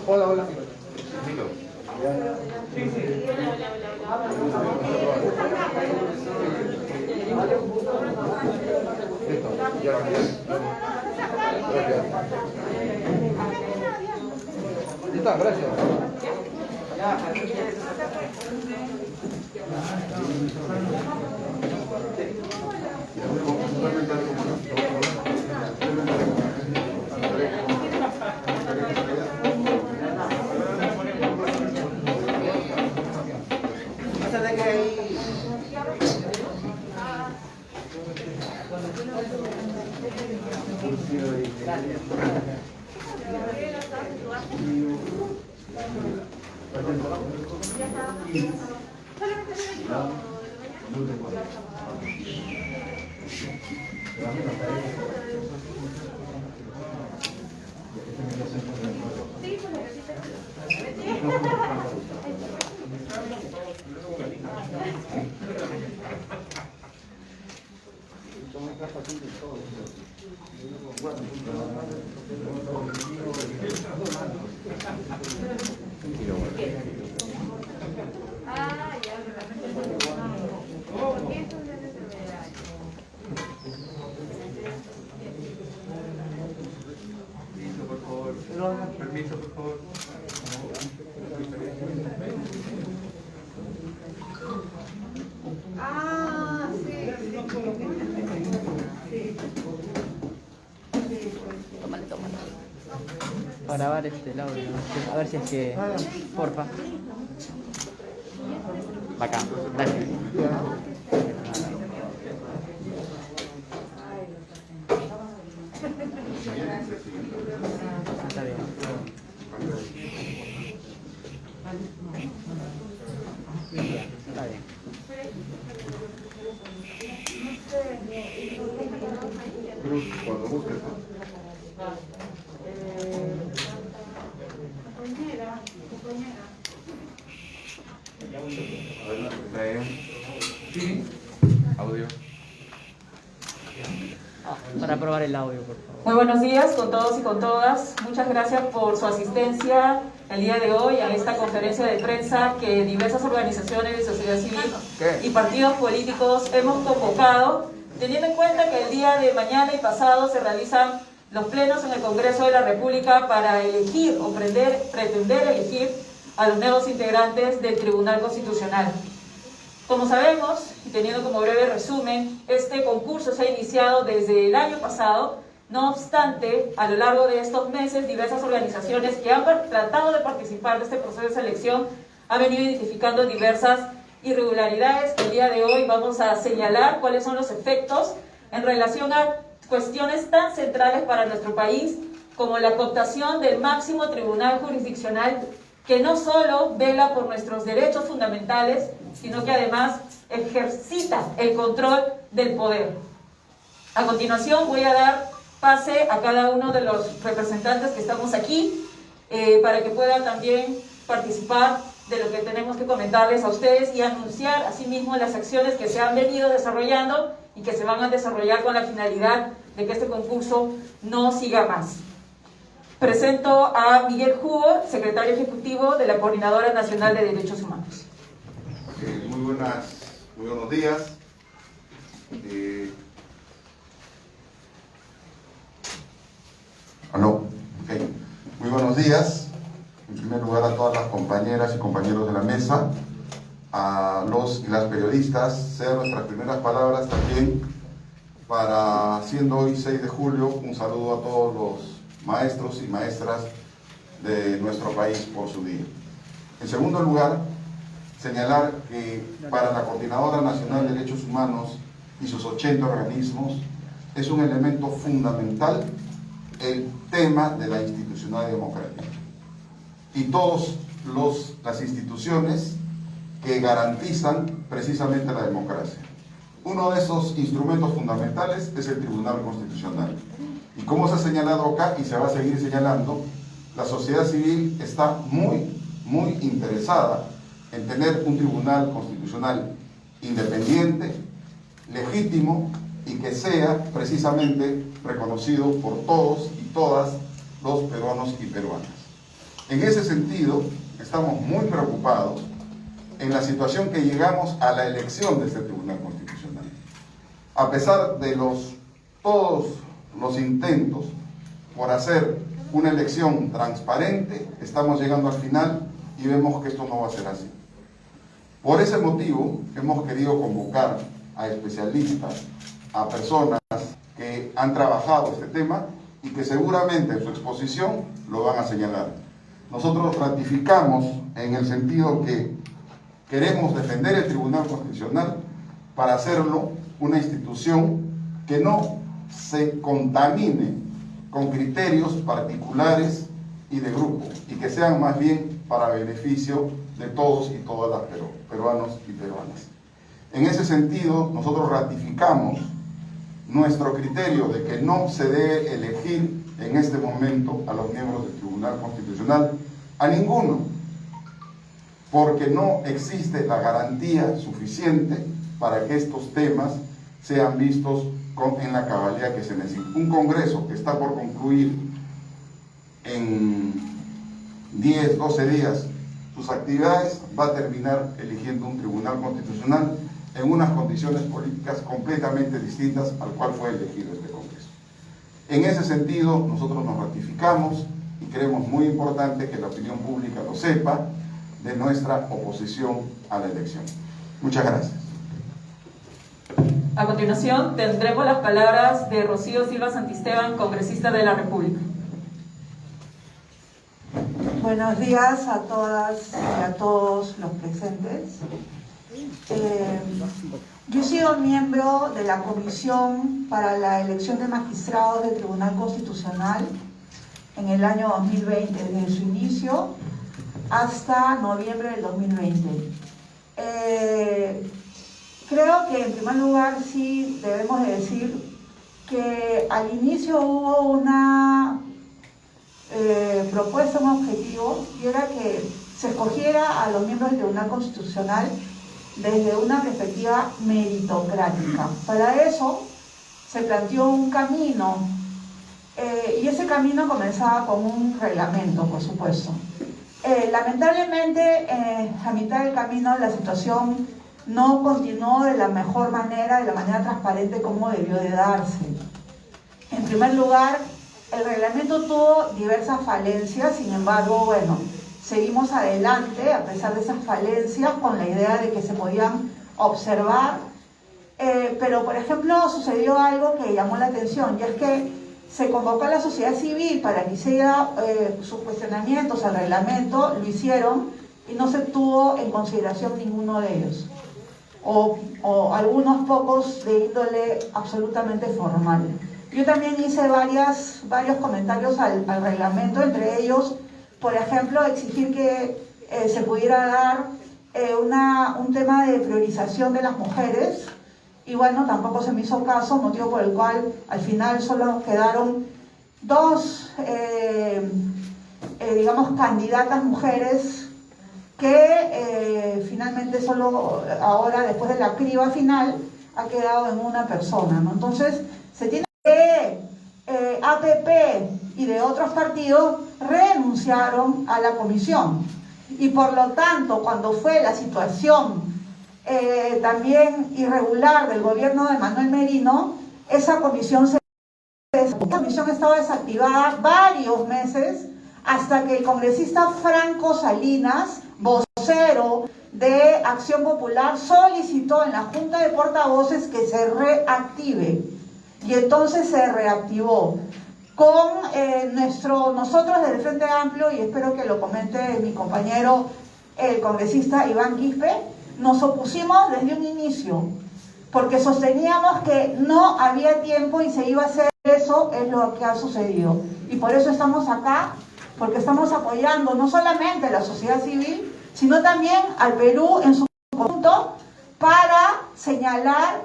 Hola, hola. Listo, gracias. Permiso, por favor. Ah, sí. Tómale. Para grabar el audio, ¿no? A ver si es que... Porfa. Bacán, gracias. Está bien. Está bien. Cruz, cuando busques. Sí. Audio. Para probar el audio, por favor. Muy buenos días con todos y con todas. Muchas gracias por su asistencia el día de hoy a esta conferencia de prensa que diversas organizaciones de sociedad civil y partidos políticos hemos convocado, teniendo en cuenta que el día de mañana y pasado se realizan los plenos en el Congreso de la República para elegir o pretender elegir a los nuevos integrantes del Tribunal Constitucional. Como sabemos, y teniendo como breve resumen, este concurso se ha iniciado desde el año pasado. No obstante, a lo largo de estos meses, diversas organizaciones que han tratado de participar de este proceso de selección han venido identificando diversas irregularidades que el día de hoy vamos a señalar cuáles son los efectos en relación a cuestiones tan centrales para nuestro país como la cooptación del máximo tribunal jurisdiccional que no solo vela por nuestros derechos fundamentales, sino que además ejercita el control del poder. A continuación voy a dar pase a cada uno de los representantes que estamos aquí para que puedan también participar de lo que tenemos que comentarles a ustedes y anunciar asimismo las acciones que se han venido desarrollando y que se van a desarrollar con la finalidad de que este concurso no siga más. Presento a Miguel Hugo, secretario ejecutivo de la Coordinadora Nacional de Derechos Humanos. Muy buenos días. Muy buenos días. En primer lugar a todas las compañeras y compañeros de la mesa, a los y las periodistas, sean nuestras primeras palabras también para, siendo hoy 6 de julio, un saludo a todos los maestros y maestras de nuestro país por su día. En segundo lugar, señalar que para la Coordinadora Nacional de Derechos Humanos y sus 80 organismos es un elemento fundamental el tema de la institucionalidad democrática y todas las instituciones que garantizan precisamente la democracia. Uno de esos instrumentos fundamentales es el Tribunal Constitucional. Y como se ha señalado acá y se va a seguir señalando, la sociedad civil está muy interesada en tener un tribunal constitucional independiente, legítimo y que sea precisamente reconocido por todos y todas los peruanos y peruanas. En ese sentido, estamos muy preocupados en la situación que llegamos a la elección de este Tribunal Constitucional. A pesar de todos los intentos por hacer una elección transparente, estamos llegando al final y vemos que esto no va a ser así. Por ese motivo, hemos querido convocar a especialistas, a personas que han trabajado este tema y que seguramente en su exposición lo van a señalar. Nosotros ratificamos en el sentido que queremos defender el Tribunal Constitucional para hacerlo una institución que no se contamine con criterios particulares y de grupo, y que sean más bien para beneficio de todos y todas las peruanos y peruanas. En ese sentido, nosotros ratificamos nuestro criterio de que no se debe elegir en este momento a los miembros del Tribunal Constitucional, a ninguno, porque no existe la garantía suficiente para que estos temas sean vistos en la cabalidad que se necesita. Un Congreso que está por concluir en 10, 12 días sus actividades, va a terminar eligiendo un Tribunal Constitucional en unas condiciones políticas completamente distintas al cual fue elegido este Congreso. En ese sentido, nosotros nos ratificamos y creemos muy importante que la opinión pública lo sepa de nuestra oposición a la elección. Muchas gracias. A continuación, tendremos las palabras de Rocío Silva Santisteban, congresista de la República. Buenos días a todas y a todos los presentes. Yo he sido miembro de la Comisión para la Elección de Magistrados del Tribunal Constitucional en el año 2020, desde su inicio hasta noviembre del 2020. Creo que en primer lugar sí debemos de decir que al inicio hubo una propuesta, un objetivo, y era que se escogiera a los miembros del Tribunal Constitucional desde una perspectiva meritocrática. Para eso se planteó un camino, y ese camino comenzaba con un reglamento, por supuesto. Lamentablemente, a mitad del camino la situación no continuó de la mejor manera, de la manera transparente como debió de darse. En primer lugar, el reglamento tuvo diversas falencias, sin embargo, bueno, seguimos adelante a pesar de esas falencias con la idea de que se podían observar, pero por ejemplo sucedió algo que llamó la atención, y es que se convocó a la sociedad civil para que hiciera sus cuestionamientos al reglamento, lo hicieron y no se tuvo en consideración ninguno de ellos, o algunos pocos de índole absolutamente formal. Yo también hice varios comentarios al reglamento, entre ellos, por ejemplo, exigir que se pudiera dar un tema de priorización de las mujeres, y bueno, tampoco se me hizo caso, motivo por el cual al final solo quedaron dos, digamos, candidatas mujeres que finalmente solo ahora, después de la criba final, ha quedado en una persona, ¿no? Entonces, se tiene que APP y de otros partidos renunciaron a la comisión, y por lo tanto, cuando fue la situación también irregular del gobierno de Manuel Merino, esa comisión estaba desactivada varios meses, hasta que el congresista Franco Salinas, vocero de Acción Popular, solicitó en la Junta de Portavoces que se reactive, y entonces se reactivó con nosotros del Frente Amplio, y espero que lo comente mi compañero el congresista Iván Quispe. Nos opusimos desde un inicio porque sosteníamos que no había tiempo y se iba a hacer. Eso es lo que ha sucedido, y por eso estamos acá, porque estamos apoyando no solamente a la sociedad civil, sino también al Perú en su conjunto, para señalar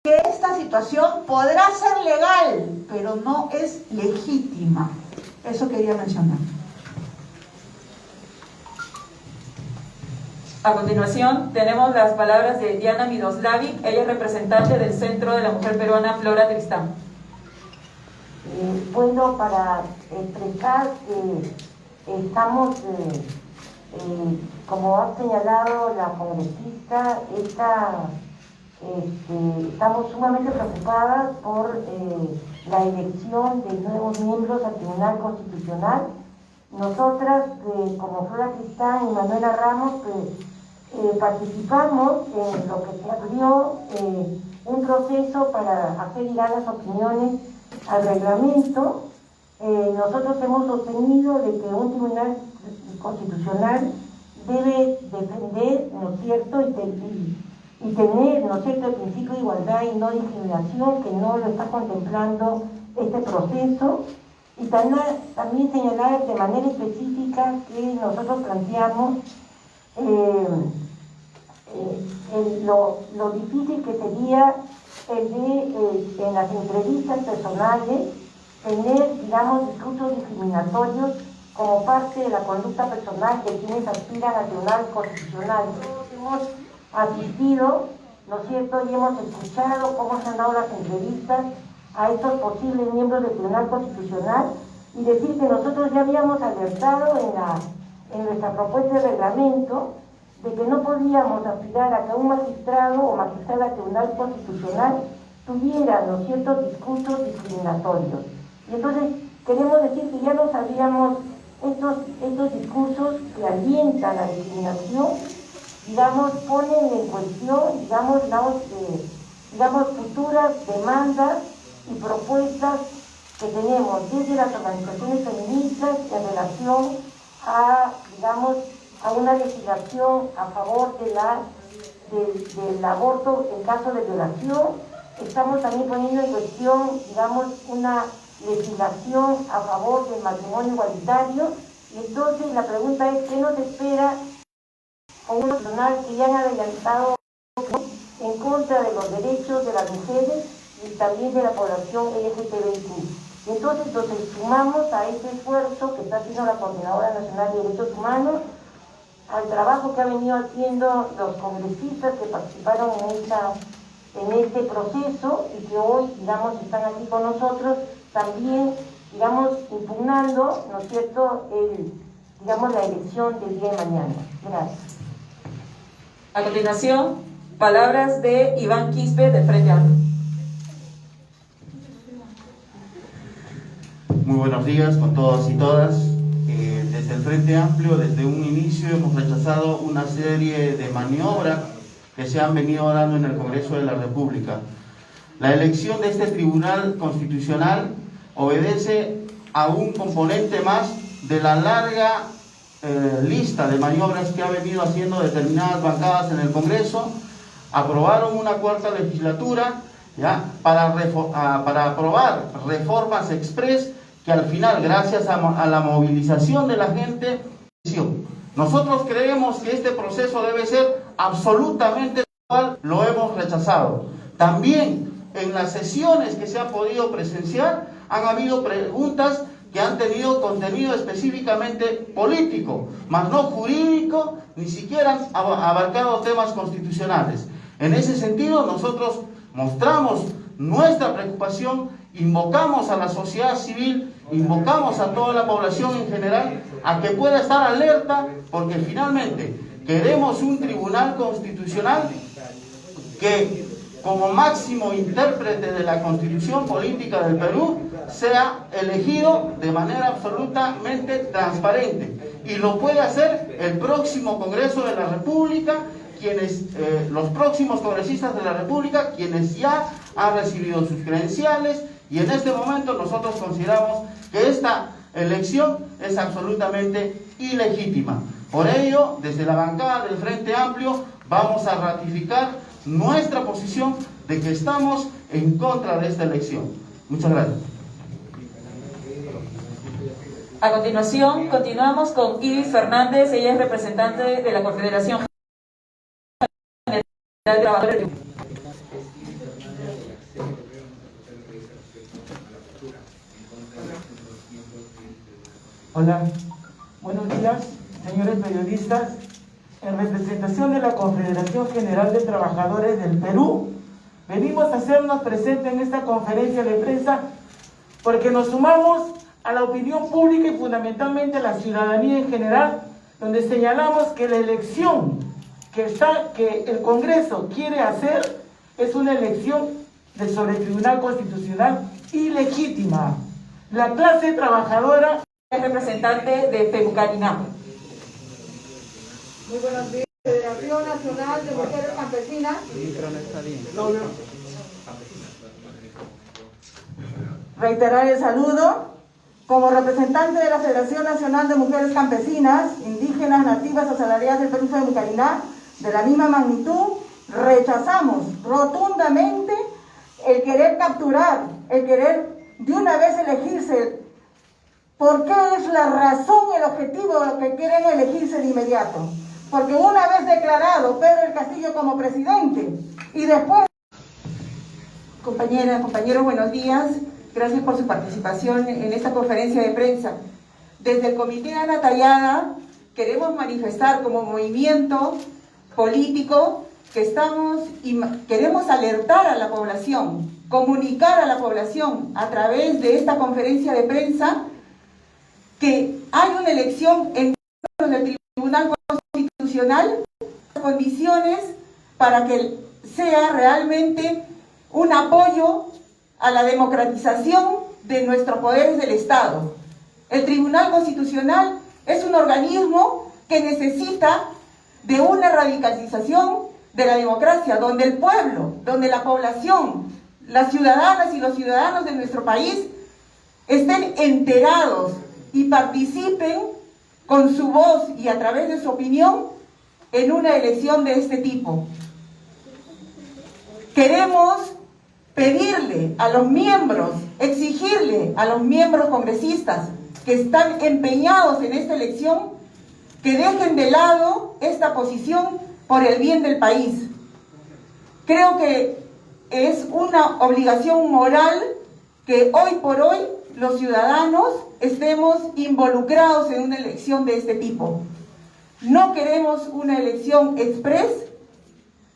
que esta situación podrá ser legal, pero no es legítima. Eso quería mencionar. A continuación, tenemos las palabras de Diana Miroslavic, ella es representante del Centro de la Mujer Peruana Flora Tristán. Bueno, para expresar que estamos, como ha señalado la congresista, estamos sumamente preocupadas por la elección de nuevos miembros al Tribunal Constitucional. Nosotras, como Flora Tristán y Manuela Ramos, participamos en lo que se abrió un proceso para hacer llegar las opiniones al reglamento. Nosotros hemos sostenido de que un tribunal constitucional debe defender, ¿no es cierto?, y tener, ¿no es cierto?, el principio de igualdad y no discriminación, que no lo está contemplando este proceso. Y también señalar de manera específica que nosotros planteamos lo difícil que sería el de, en las entrevistas personales, tener, digamos, discursos discriminatorios como parte de la conducta personal de quienes aspiran al Tribunal Constitucional. Todos hemos asistido, ¿no es cierto?, y hemos escuchado cómo se han dado las entrevistas a estos posibles miembros del Tribunal Constitucional, y decir que nosotros ya habíamos alertado en nuestra propuesta de reglamento de que no podíamos aspirar a que un magistrado o magistrada del Tribunal Constitucional tuviera, ¿no es cierto?, discursos discriminatorios. Y entonces queremos decir que ya no sabíamos estos discursos que alientan la discriminación, digamos, ponen en cuestión, digamos, futuras demandas y propuestas que tenemos desde las organizaciones feministas en relación a, digamos, a una legislación a favor del aborto en caso de violación. Estamos también poniendo en cuestión, digamos, una legislación a favor del matrimonio igualitario. Y entonces la pregunta es, ¿qué nos espera con un tribunal que ya han adelantado en contra de los derechos de las mujeres y también de la población LGTBIQ? Y entonces nos sumamos a este esfuerzo que está haciendo la Coordinadora Nacional de Derechos Humanos, al trabajo que han venido haciendo los congresistas que participaron en este proceso y que hoy, digamos, están aquí con nosotros, también, digamos, impugnando, ¿no es cierto?, digamos, la elección del día de mañana. Gracias. A continuación, palabras de Iván Quispe, de Frente Amplio. Muy buenos días con todos y todas. Desde el Frente Amplio, desde un inicio, hemos rechazado una serie de maniobras que se han venido dando en el Congreso de la República. La elección de este Tribunal Constitucional obedece a un componente más de la larga lista de maniobras que ha venido haciendo determinadas bancadas en el Congreso. Aprobaron una cuarta legislatura, ¿ya?, para aprobar reformas express que al final, gracias a la movilización de la gente, nosotros creemos que este proceso debe ser absolutamente igual, lo hemos rechazado. También en las sesiones que se ha podido presenciar han habido preguntas que han tenido contenido específicamente político, más no jurídico, ni siquiera han abarcado temas constitucionales. En ese sentido, nosotros mostramos nuestra preocupación, invocamos a la sociedad civil, invocamos a toda la población en general a que pueda estar alerta, porque finalmente queremos un tribunal constitucional que, como máximo intérprete de la Constitución política del Perú, sea elegido de manera absolutamente transparente. Y lo puede hacer el próximo Congreso de la República, los próximos congresistas de la República, quienes ya han recibido sus credenciales, y en este momento nosotros consideramos que esta elección es absolutamente ilegítima. Por ello, desde la bancada del Frente Amplio, vamos a ratificar nuestra posición de que estamos en contra de esta elección. Muchas gracias. A continuación, continuamos con Iris Fernández, ella es representante de la Confederación General de Trabajadores. Hola, buenos días, señores periodistas. En representación de la Confederación General de Trabajadores del Perú, venimos a hacernos presentes en esta conferencia de prensa porque nos sumamos a la opinión pública y fundamentalmente a la ciudadanía en general, donde señalamos que la elección que el Congreso quiere hacer es una elección sobre el Tribunal Constitucional ilegítima. La clase trabajadora Es representante de FEMUCARINA. Muy buenos días, Federación Nacional de Mujeres Campesinas. El micro no está bien. Reiterar el saludo. Como representante de la Federación Nacional de Mujeres Campesinas, Indígenas, Nativas, Asalariadas del Perú FEMUCARINA, de la misma magnitud, rechazamos rotundamente el querer capturar, el querer de una vez elegirse. ¿Por qué es la razón y el objetivo de lo que quieren elegirse de inmediato? Porque una vez declarado Pedro del Castillo como presidente y después... Compañeras, compañeros, buenos días. Gracias por su participación en esta conferencia de prensa. Desde el Comité Ana Tallada queremos manifestar como movimiento político que queremos alertar a la población, comunicar a la población a través de esta conferencia de prensa que hay una elección en el Tribunal Constitucional, condiciones para que sea realmente un apoyo a la democratización de nuestros poderes del Estado. El Tribunal Constitucional es un organismo que necesita de una radicalización de la democracia, donde el pueblo, donde la población, las ciudadanas y los ciudadanos de nuestro país estén enterados y participen con su voz y a través de su opinión en una elección de este tipo. Queremos pedirle a los miembros, exigirle a los miembros congresistas que están empeñados en esta elección que dejen de lado esta posición por el bien del país. Creo que es una obligación moral que hoy por hoy los ciudadanos estemos involucrados en una elección de este tipo. No queremos una elección express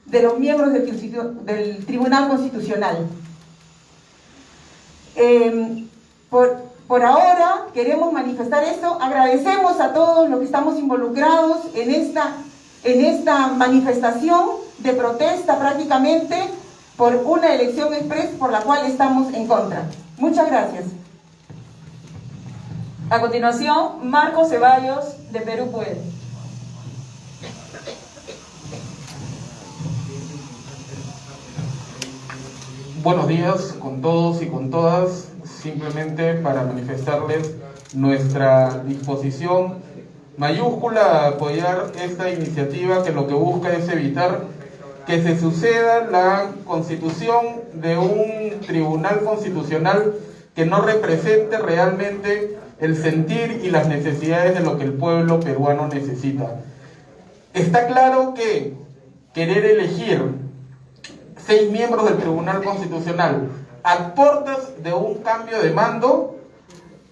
de los miembros del Tribunal Constitucional. Por ahora queremos manifestar esto. Agradecemos a todos los que estamos involucrados en esta manifestación de protesta prácticamente por una elección express por la cual estamos en contra. Muchas gracias. A continuación, Marco Ceballos, de Perú Puede. Buenos días con todos y con todas, simplemente para manifestarles nuestra disposición mayúscula a apoyar esta iniciativa que lo que busca es evitar que se suceda la constitución de un tribunal constitucional que no represente realmente el sentir y las necesidades de lo que el pueblo peruano necesita. Está claro que querer elegir 6 miembros del Tribunal Constitucional a puertas de un cambio de mando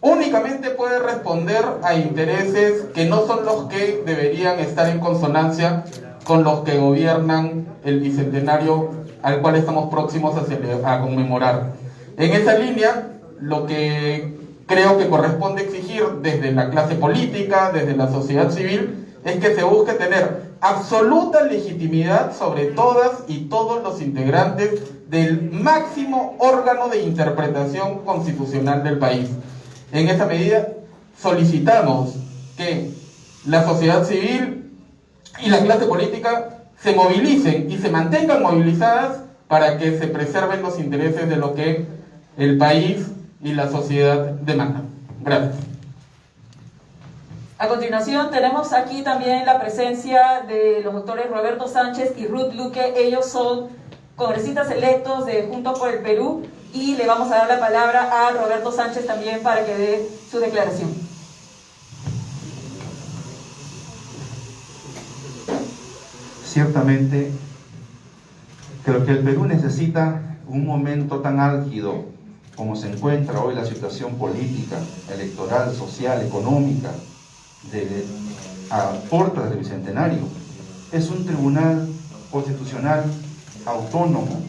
únicamente puede responder a intereses que no son los que deberían estar en consonancia con los que gobiernan el bicentenario al cual estamos próximos a conmemorar. En esa línea, lo que creo que corresponde exigir desde la clase política, desde la sociedad civil, es que se busque tener absoluta legitimidad sobre todas y todos los integrantes del máximo órgano de interpretación constitucional del país. En esa medida, solicitamos que la sociedad civil y la clase política se movilicen y se mantengan movilizadas para que se preserven los intereses de lo que el país y la sociedad demandan. Gracias. A continuación tenemos aquí también la presencia de los doctores Roberto Sánchez y Ruth Luque. Ellos son congresistas electos de Juntos por el Perú y le vamos a dar la palabra a Roberto Sánchez también para que dé su declaración. Ciertamente, creo que el Perú necesita un momento tan álgido como se encuentra hoy la situación política, electoral, social, económica, a puertas del Bicentenario, es un tribunal constitucional autónomo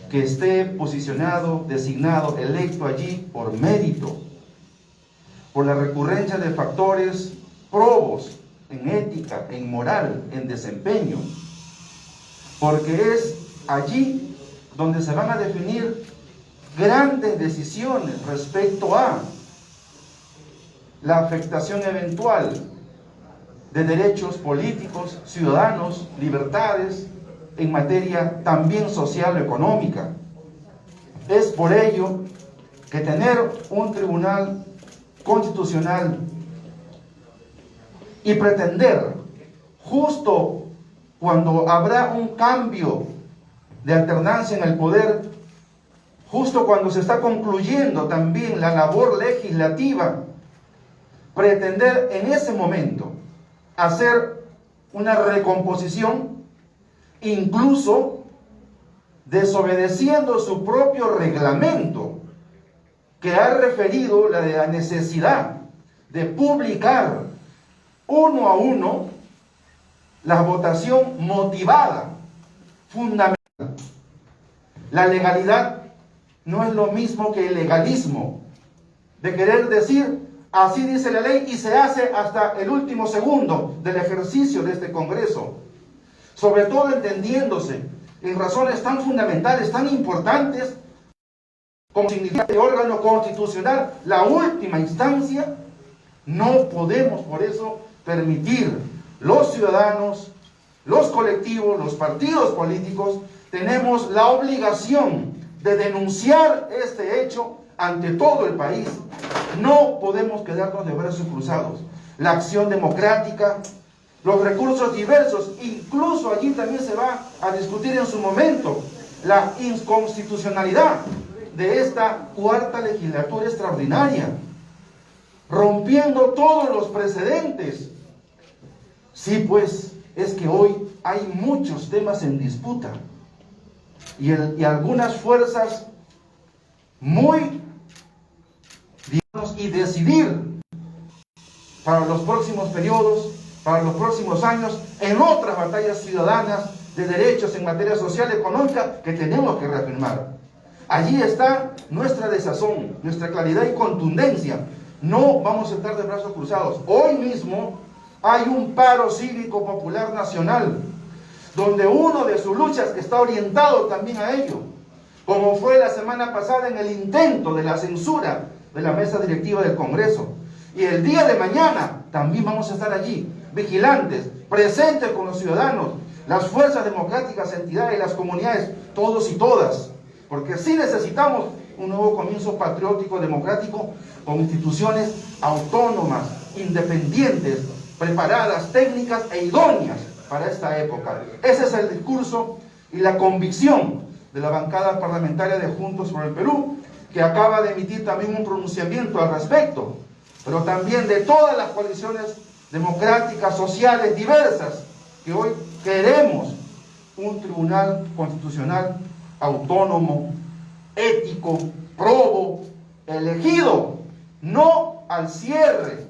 que esté posicionado, designado, electo allí por mérito, por la recurrencia de factores probos en ética, en moral, en desempeño, porque es allí donde se van a definir grandes decisiones respecto a la afectación eventual de derechos políticos, ciudadanos, libertades, en materia también social o económica. Es por ello que tener un tribunal constitucional y pretender, justo cuando habrá un cambio de alternancia en el poder, justo cuando se está concluyendo también la labor legislativa, pretender en ese momento hacer una recomposición, incluso desobedeciendo su propio reglamento, que ha referido la necesidad de publicar uno a uno la votación motivada, fundamental. La legalidad no es lo mismo que el legalismo, de querer decir, así dice la ley y se hace hasta el último segundo del ejercicio de este Congreso. Sobre todo entendiéndose en razones tan fundamentales, tan importantes, como significa el órgano constitucional, la última instancia. No podemos por eso permitir los ciudadanos, los colectivos, los partidos políticos, tenemos la obligación de denunciar este hecho ante todo el país. No podemos quedarnos de brazos cruzados. La acción democrática, los recursos diversos, incluso allí también se va a discutir en su momento la inconstitucionalidad de esta cuarta legislatura extraordinaria, rompiendo todos los precedentes. Sí, pues, es que hoy hay muchos temas en disputa y algunas fuerzas muy, digamos, y decidir para los próximos periodos, para los próximos años, en otras batallas ciudadanas de derechos en materia social y económica que tenemos que reafirmar. Allí está nuestra desazón, nuestra claridad y contundencia. No vamos a estar de brazos cruzados. Hoy mismo hay un paro cívico popular nacional, donde uno de sus luchas está orientado también a ello, como fue la semana pasada en el intento de la censura de la mesa directiva del Congreso. Y el día de mañana también vamos a estar allí, vigilantes, presentes con los ciudadanos, las fuerzas democráticas, entidades, las comunidades, todos y todas, porque sí necesitamos un nuevo comienzo patriótico, democrático, con instituciones autónomas, independientes, preparadas, técnicas e idóneas para esta época. Ese es el discurso y la convicción de la bancada parlamentaria de Juntos por el Perú, que acaba de emitir también un pronunciamiento al respecto, pero también de todas las coaliciones democráticas, sociales, diversas, que hoy queremos un tribunal constitucional autónomo, ético, probo, elegido, no al cierre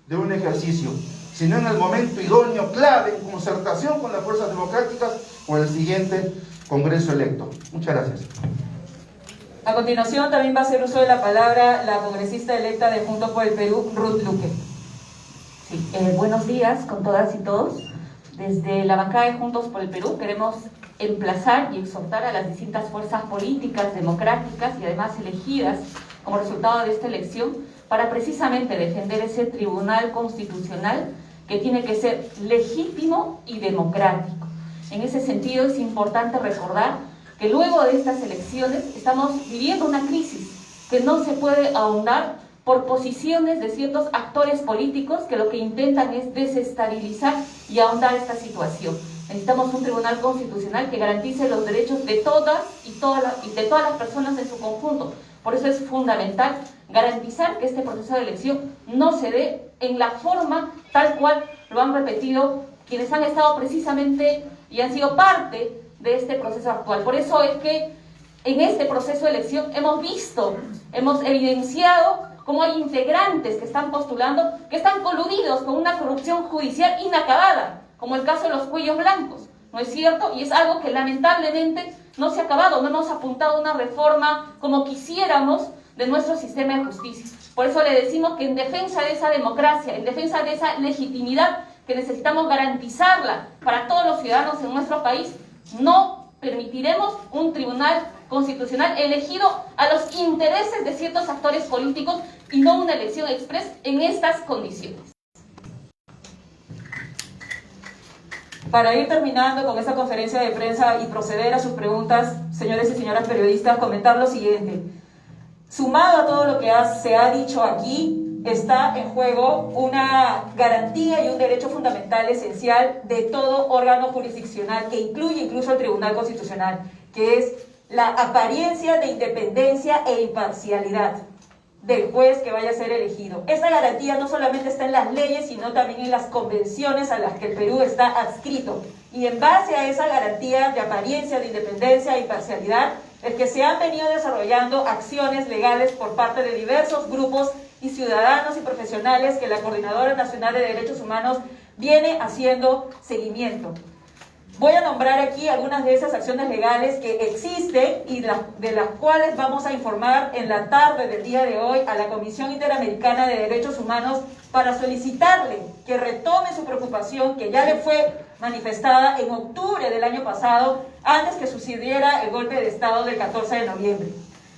de un ejercicio, sino en el momento idóneo, clave, en concertación con las fuerzas democráticas o el siguiente Congreso electo. Muchas gracias. A continuación también va a hacer uso de la palabra la congresista electa de Juntos por el Perú, Ruth Luque. Sí, buenos días con todas y todos. Desde la bancada de Juntos por el Perú queremos emplazar y exhortar a las distintas fuerzas políticas, democráticas y además elegidas como resultado de esta elección para precisamente defender ese tribunal constitucional que tiene que ser legítimo y democrático. En ese sentido es importante recordar que luego de estas elecciones estamos viviendo una crisis que no se puede ahondar por posiciones de ciertos actores políticos que lo que intentan es desestabilizar y ahondar esta situación. Necesitamos un tribunal constitucional que garantice los derechos de todas y de todas las personas en su conjunto. Por eso es fundamental garantizar que este proceso de elección no se dé en la forma tal cual lo han repetido quienes han estado precisamente y han sido parte de este proceso actual. Por eso es que en este proceso de elección hemos visto, hemos evidenciado cómo hay integrantes que están postulando, que están coludidos con una corrupción judicial inacabada, como el caso de los cuellos blancos, ¿no es cierto? Y es algo que lamentablemente no se ha acabado, no hemos apuntado a una reforma como quisiéramos de nuestro sistema de justicia. Por eso le decimos que en defensa de esa democracia, en defensa de esa legitimidad que necesitamos garantizarla para todos los ciudadanos en nuestro país, no permitiremos un tribunal constitucional elegido a los intereses de ciertos actores políticos y no una elección express en estas condiciones. Para ir terminando con esta conferencia de prensa y proceder a sus preguntas, señores y señoras periodistas, comentar lo siguiente. Sumado a todo lo que se ha dicho aquí, está en juego una garantía y un derecho fundamental esencial de todo órgano jurisdiccional, que incluye incluso el Tribunal Constitucional, que es la apariencia de independencia e imparcialidad del juez que vaya a ser elegido. Esa garantía no solamente está en las leyes, sino también en las convenciones a las que el Perú está adscrito. Y en base a esa garantía de apariencia de independencia e imparcialidad, es que se han venido desarrollando acciones legales por parte de diversos grupos y ciudadanos y profesionales que la Coordinadora Nacional de Derechos Humanos viene haciendo seguimiento. Voy a nombrar aquí algunas de esas acciones legales que existen y de las cuales vamos a informar en la tarde del día de hoy a la Comisión Interamericana de Derechos Humanos para solicitarle que retome su preocupación que ya le fue manifestada en octubre del año pasado, antes que sucediera el golpe de Estado del 14 de noviembre.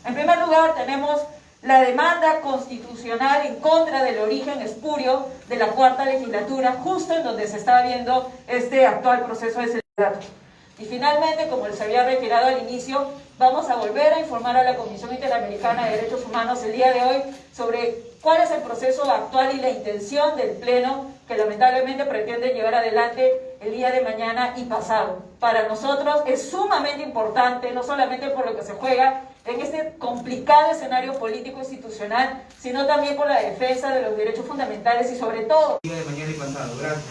En primer lugar, tenemos la demanda constitucional en contra del origen espurio de la Cuarta Legislatura, justo en donde se está viendo este actual proceso de celebración. Y finalmente, como les había reiterado al inicio, vamos a volver a informar a la Comisión Interamericana de Derechos Humanos el día de hoy sobre cuál es el proceso actual y la intención del Pleno que lamentablemente pretende llevar adelante el día de mañana y pasado. Para nosotros es sumamente importante, no solamente por lo que se juega en este complicado escenario político institucional, sino también por la defensa de los derechos fundamentales y sobre todo... Día de mañana y pasado. Gracias.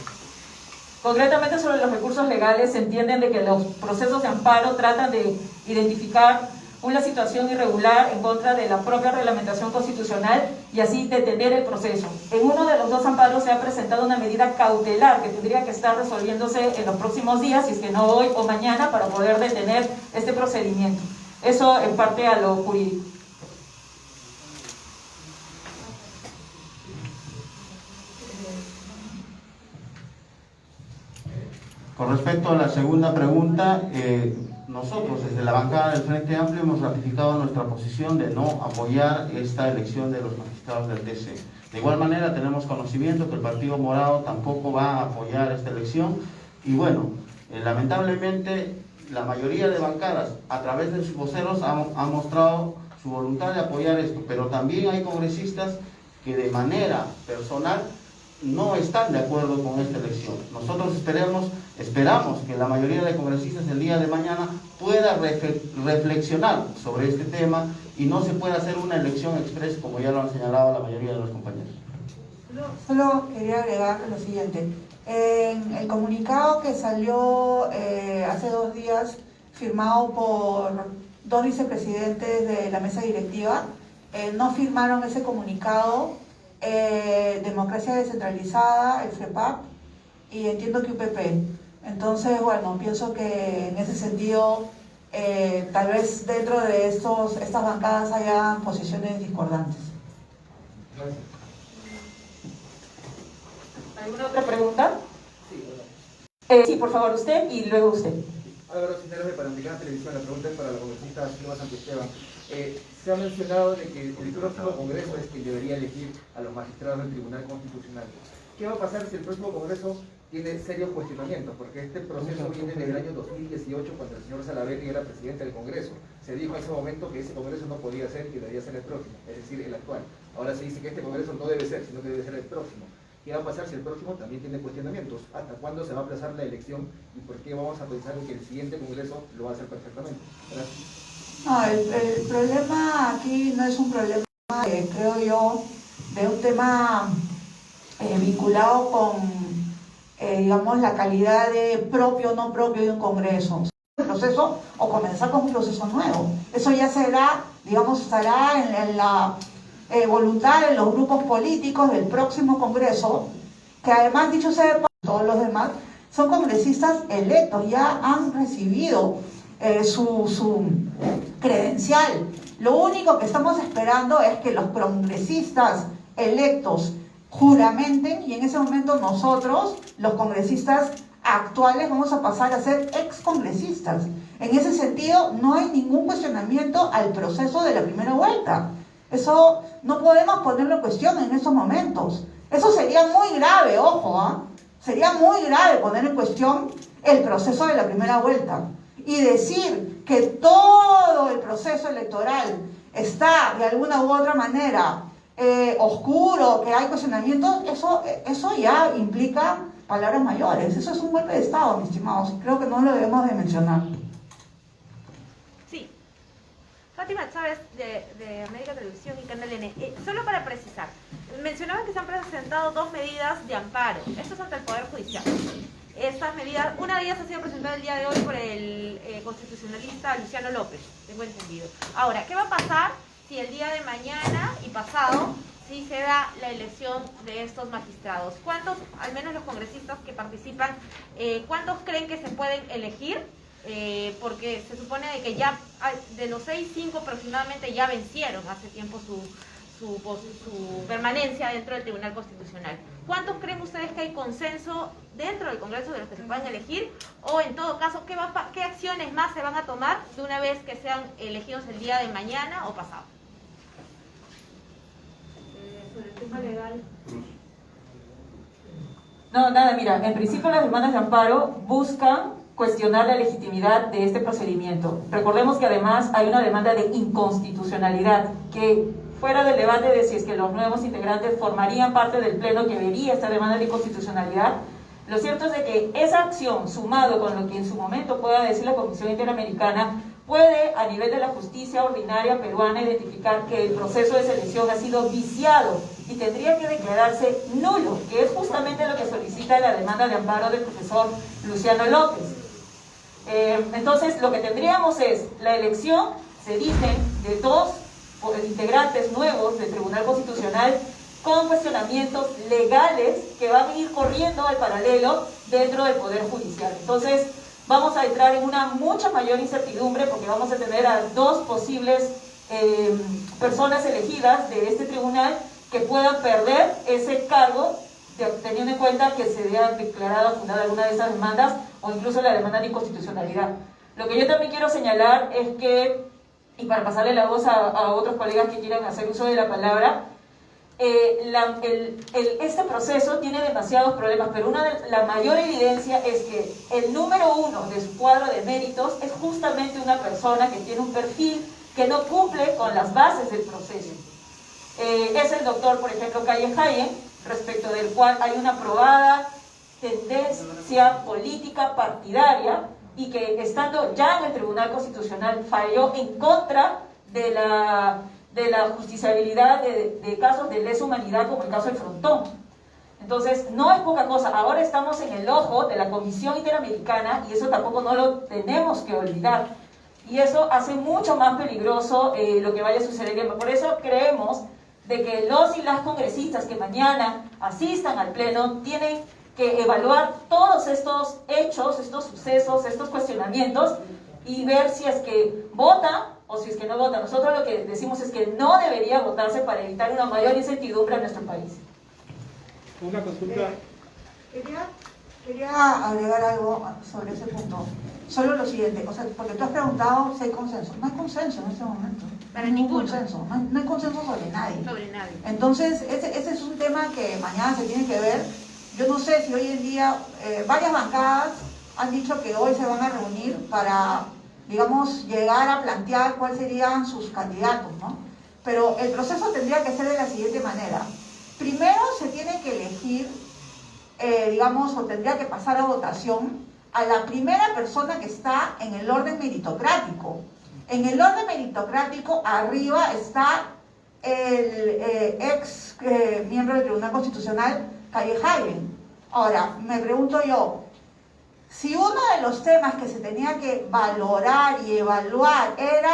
Concretamente sobre los recursos legales, se entienden de que los procesos de amparo tratan de identificar una situación irregular en contra de la propia reglamentación constitucional y así detener el proceso. En uno de los dos amparos se ha presentado una medida cautelar que tendría que estar resolviéndose en los próximos días, si es que no hoy o mañana, para poder detener este procedimiento. Eso en parte a lo jurídico. Con respecto a la segunda pregunta, nosotros desde la bancada del Frente Amplio hemos ratificado nuestra posición de no apoyar esta elección de los magistrados del TC. De igual manera tenemos conocimiento que el Partido Morado tampoco va a apoyar esta elección y bueno, lamentablemente la mayoría de bancadas a través de sus voceros han mostrado su voluntad de apoyar esto, pero también hay congresistas que de manera personal no están de acuerdo con esta elección. Nosotros esperamos que la mayoría de congresistas el día de mañana pueda reflexionar sobre este tema y no se pueda hacer una elección express como ya lo han señalado la mayoría de los compañeros. Solo quería agregar lo siguiente. En el comunicado que salió hace 2 días, firmado por 2 vicepresidentes de la mesa directiva, no firmaron ese comunicado Democracia Descentralizada, el FREPAP, y entiendo que UPP. Entonces, bueno, pienso que en ese sentido, tal vez dentro de estas bancadas haya posiciones discordantes. Gracias. ¿Alguna otra pregunta? Sí, sí, por favor, usted y luego usted. Álvaro Cisneros de Panamericana Televisión. La pregunta es para la congresista Silva Santisteban. Se ha mencionado de que el próximo Congreso es quien debería elegir a los magistrados del Tribunal Constitucional. ¿Qué va a pasar si el próximo Congreso tiene serios cuestionamientos? Porque este proceso viene desde el año 2018, cuando el señor Salaverry era presidente del Congreso. Se dijo en ese momento que ese Congreso no podía ser y debería ser el próximo, es decir, el actual. Ahora se dice que este Congreso no debe ser, sino que debe ser el próximo. ¿Qué va a pasar si el próximo también tiene cuestionamientos? ¿Hasta cuándo se va a aplazar la elección? ¿Y por qué vamos a pensar en que el siguiente Congreso lo va a hacer perfectamente? Gracias. No, el problema aquí no es un problema, creo yo, de un tema vinculado con, digamos, la calidad de propio o no propio de un Congreso. proceso o comenzar con un proceso nuevo. Eso ya será, digamos, estará en la voluntad de los grupos políticos del próximo Congreso, que además, dicho sea de paso, todos los demás son congresistas electos, ya han recibido su credencial. Lo único que estamos esperando es que los congresistas electos juramenten, y en ese momento nosotros, los congresistas actuales, vamos a pasar a ser excongresistas. En ese sentido, no hay ningún cuestionamiento al proceso de la primera vuelta. Eso no podemos ponerlo en cuestión en estos momentos. Eso sería muy grave, ojo, ¿ah? Sería muy grave poner en cuestión el proceso de la primera vuelta. Y decir que todo el proceso electoral está de alguna u otra manera oscuro, que hay cuestionamientos, eso ya implica palabras mayores. Eso es un golpe de Estado, mis estimados. Creo que no lo debemos de mencionar. Sí. Fátima Chávez, de América Televisión y Canal N. Solo para precisar, mencionaban que se han presentado 2 medidas de amparo. Esto es ante el Poder Judicial. Estas medidas, una de ellas ha sido presentada el día de hoy por el constitucionalista Luciano López, tengo entendido. Ahora, ¿qué va a pasar si el día de mañana y pasado sí se da la elección de estos magistrados? ¿Cuántos, al menos los congresistas que participan, cuántos creen que se pueden elegir? Porque se supone de que ya de los 6, 5 aproximadamente ya vencieron hace tiempo su permanencia dentro del Tribunal Constitucional. ¿Cuántos creen ustedes que hay consenso dentro del Congreso de los que se puedan elegir? O en todo caso, ¿qué acciones más se van a tomar de una vez que sean elegidos el día de mañana o pasado? Sobre el tema legal. No, nada, mira, en principio las demandas de amparo buscan cuestionar la legitimidad de este procedimiento. Recordemos que además hay una demanda de inconstitucionalidad que, fuera del debate de si es que los nuevos integrantes formarían parte del pleno que vería esta demanda de inconstitucionalidad, lo cierto es de que esa acción, sumado con lo que en su momento pueda decir la Comisión Interamericana, puede a nivel de la justicia ordinaria peruana identificar que el proceso de selección ha sido viciado y tendría que declararse nulo, que es justamente lo que solicita la demanda de amparo del profesor Luciano López. Entonces, lo que tendríamos es la elección, se dicen, de 2 integrantes nuevos del Tribunal Constitucional con cuestionamientos legales que van a ir corriendo al paralelo dentro del Poder Judicial. Entonces, vamos a entrar en una mucha mayor incertidumbre porque vamos a tener a 2 posibles personas elegidas de este tribunal que puedan perder ese cargo, teniendo en cuenta que se vea declarada fundada alguna de esas demandas o incluso la demanda de inconstitucionalidad. Lo que yo también quiero señalar es que, y para pasarle la voz a otros colegas que quieran hacer uso de la palabra, este proceso tiene demasiados problemas, pero la mayor evidencia es que el número 1 de su cuadro de méritos es justamente una persona que tiene un perfil que no cumple con las bases del proceso. Es el doctor, por ejemplo, Calle Hayen, respecto del cual hay una probada tendencia política partidaria y que estando ya en el Tribunal Constitucional falló en contra de la justiciabilidad de casos de lesa humanidad como el caso del Frontón. Entonces, no es poca cosa. Ahora estamos en el ojo de la Comisión Interamericana y eso tampoco no lo tenemos que olvidar. Y eso hace mucho más peligroso lo que vaya a suceder. Por eso creemos de que los y las congresistas que mañana asistan al Pleno tienen que evaluar todos estos hechos, estos sucesos, estos cuestionamientos y ver si es que votan o si es que no votan. Nosotros lo que decimos es que no debería votarse para evitar una mayor incertidumbre en nuestro país. Una consulta. Quería agregar algo sobre ese punto. Solo lo siguiente, o sea, porque tú has preguntado si hay consenso. No hay consenso en este momento. Para ningún consenso. No hay consenso sobre nadie. Sobre nadie. Entonces, ese es un tema que mañana se tiene que ver. Yo no sé si hoy en día varias bancadas han dicho que hoy se van a reunir para, digamos, llegar a plantear cuáles serían sus candidatos, ¿no? Pero el proceso tendría que ser de la siguiente manera. Primero se tiene que elegir, digamos, o tendría que pasar a votación a la primera persona que está en el orden meritocrático. En el orden meritocrático arriba está el ex miembro del Tribunal Constitucional, Calle Hayen. Ahora, me pregunto yo, Si uno de los temas que se tenía que valorar y evaluar era,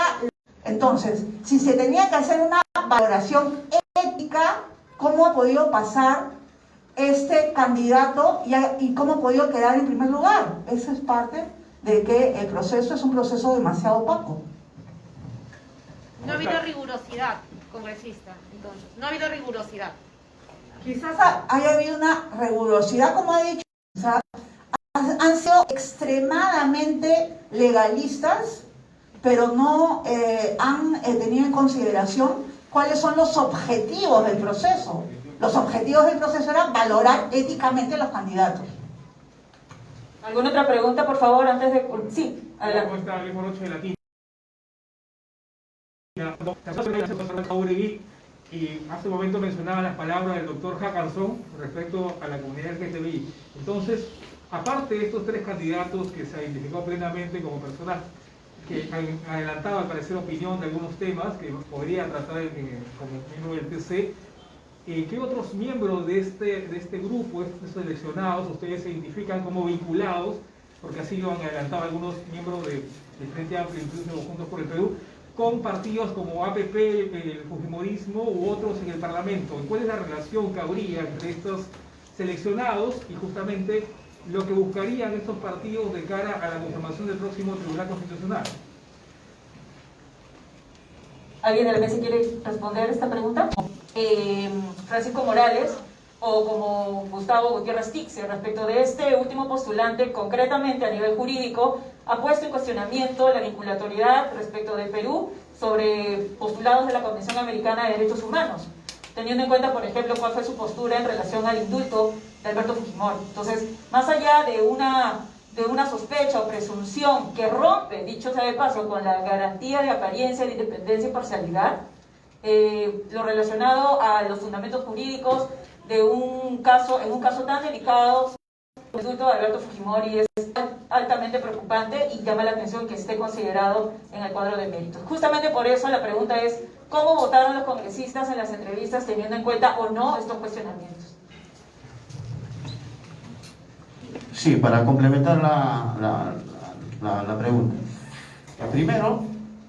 entonces, si se tenía que hacer una valoración ética, ¿cómo ha podido pasar este candidato y cómo ha podido quedar en primer lugar? Eso es parte de que el proceso es un proceso demasiado opaco. No ha habido rigurosidad, congresista, entonces. No ha habido rigurosidad. Quizás haya habido una rigurosidad, como ha dicho, han sido extremadamente legalistas, pero no han tenido en consideración cuáles son los objetivos del proceso. Los objetivos del proceso eran valorar éticamente a los candidatos. ¿Alguna otra pregunta, por favor, antes de...? Sí, adelante. ¿Cómo está? Por 8 de la quinta. Y hace un momento mencionaba las palabras del doctor Hackanson respecto a la comunidad LGTBI. Entonces, aparte de estos tres candidatos que se identificó plenamente como personas que han adelantado al parecer opinión de algunos temas que podría tratar como miembro del TC, ¿qué otros miembros de este grupo, estos seleccionados, ustedes se identifican como vinculados? Porque así lo han adelantado algunos miembros del Frente Amplio, incluso Juntos por el Perú, con partidos como APP, el Fujimorismo u otros en el Parlamento. ¿Cuál es la relación que habría entre estos seleccionados y justamente lo que buscarían estos partidos de cara a la conformación del próximo Tribunal Constitucional? ¿Alguien de la mesa quiere responder esta pregunta? Francisco Morales o como Gustavo Gutiérrez Tixe, respecto de este último postulante, concretamente a nivel jurídico, ha puesto en cuestionamiento la vinculatoriedad respecto del Perú sobre postulados de la Convención Americana de Derechos Humanos, teniendo en cuenta, por ejemplo, cuál fue su postura en relación al indulto de Alberto Fujimori. Entonces, más allá de una sospecha o presunción que rompe, dicho sea de paso, con la garantía de apariencia, de independencia y parcialidad, lo relacionado a los fundamentos jurídicos de un caso tan delicado, el indulto de Alberto Fujimori es altamente preocupante y llama la atención que esté considerado en el cuadro de méritos. Justamente por eso la pregunta es, ¿cómo votaron los congresistas en las entrevistas teniendo en cuenta o no estos cuestionamientos? Sí, para complementar la pregunta. Primero,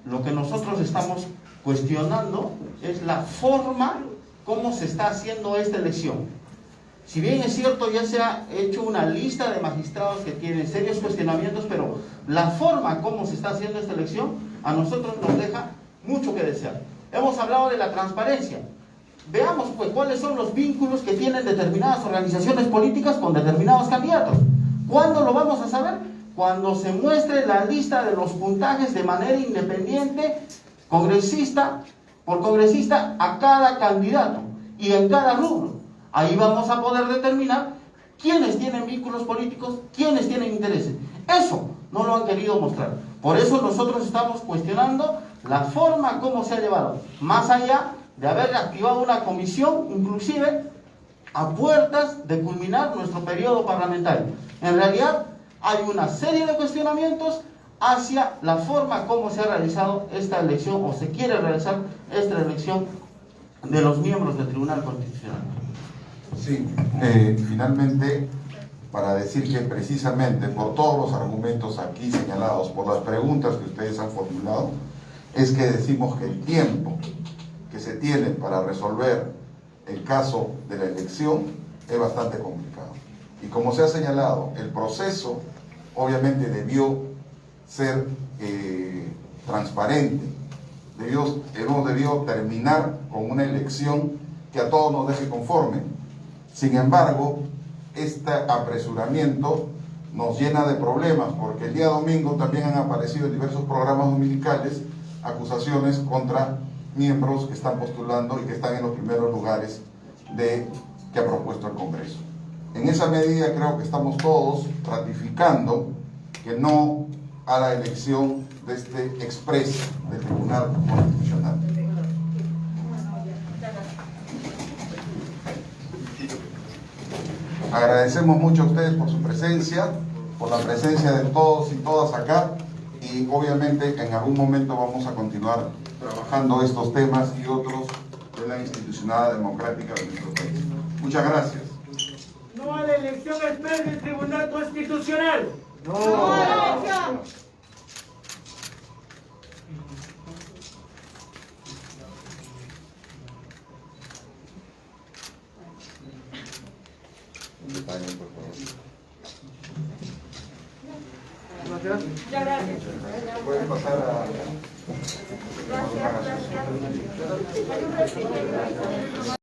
lo que nosotros estamos cuestionando es la forma como se está haciendo esta elección. Si bien es cierto, ya se ha hecho una lista de magistrados que tienen serios cuestionamientos, pero la forma como se está haciendo esta elección a nosotros nos deja mucho que desear. Hemos hablado de la transparencia. Veamos pues cuáles son los vínculos que tienen determinadas organizaciones políticas con determinados candidatos. ¿Cuándo lo vamos a saber? Cuando se muestre la lista de los puntajes de manera independiente, congresista por congresista, a cada candidato y en cada rubro. Ahí vamos a poder determinar quiénes tienen vínculos políticos, quiénes tienen intereses. Eso no lo han querido mostrar. Por eso nosotros estamos cuestionando la forma como se ha llevado, más allá de haber activado una comisión, inclusive a puertas de culminar nuestro periodo parlamentario. En realidad hay una serie de cuestionamientos hacia la forma como se ha realizado esta elección o se quiere realizar esta elección de los miembros del Tribunal Constitucional. Sí, finalmente, para decir que precisamente por todos los argumentos aquí señalados, por las preguntas que ustedes han formulado, es que decimos que el tiempo que se tiene para resolver el caso de la elección es bastante complicado. Y como se ha señalado, el proceso obviamente debió ser transparente. Hemos debido terminar con una elección que a todos nos deje conforme. Sin embargo, este apresuramiento nos llena de problemas, porque el día domingo también han aparecido en diversos programas dominicales acusaciones contra miembros que están postulando y que están en los primeros lugares que ha propuesto el Congreso. En esa medida creo que estamos todos ratificando que no a la elección de este expreso del Tribunal Constitucional. Agradecemos mucho a ustedes por su presencia, por la presencia de todos y todas acá, y obviamente en algún momento vamos a continuar trabajando estos temas y otros de la institucionalidad democrática de nuestro país. Muchas gracias. No a la elección expresa del Tribunal Constitucional. No a la elección. Un detalle, por favor. Muchas gracias. Pueden pasar a... Gracias.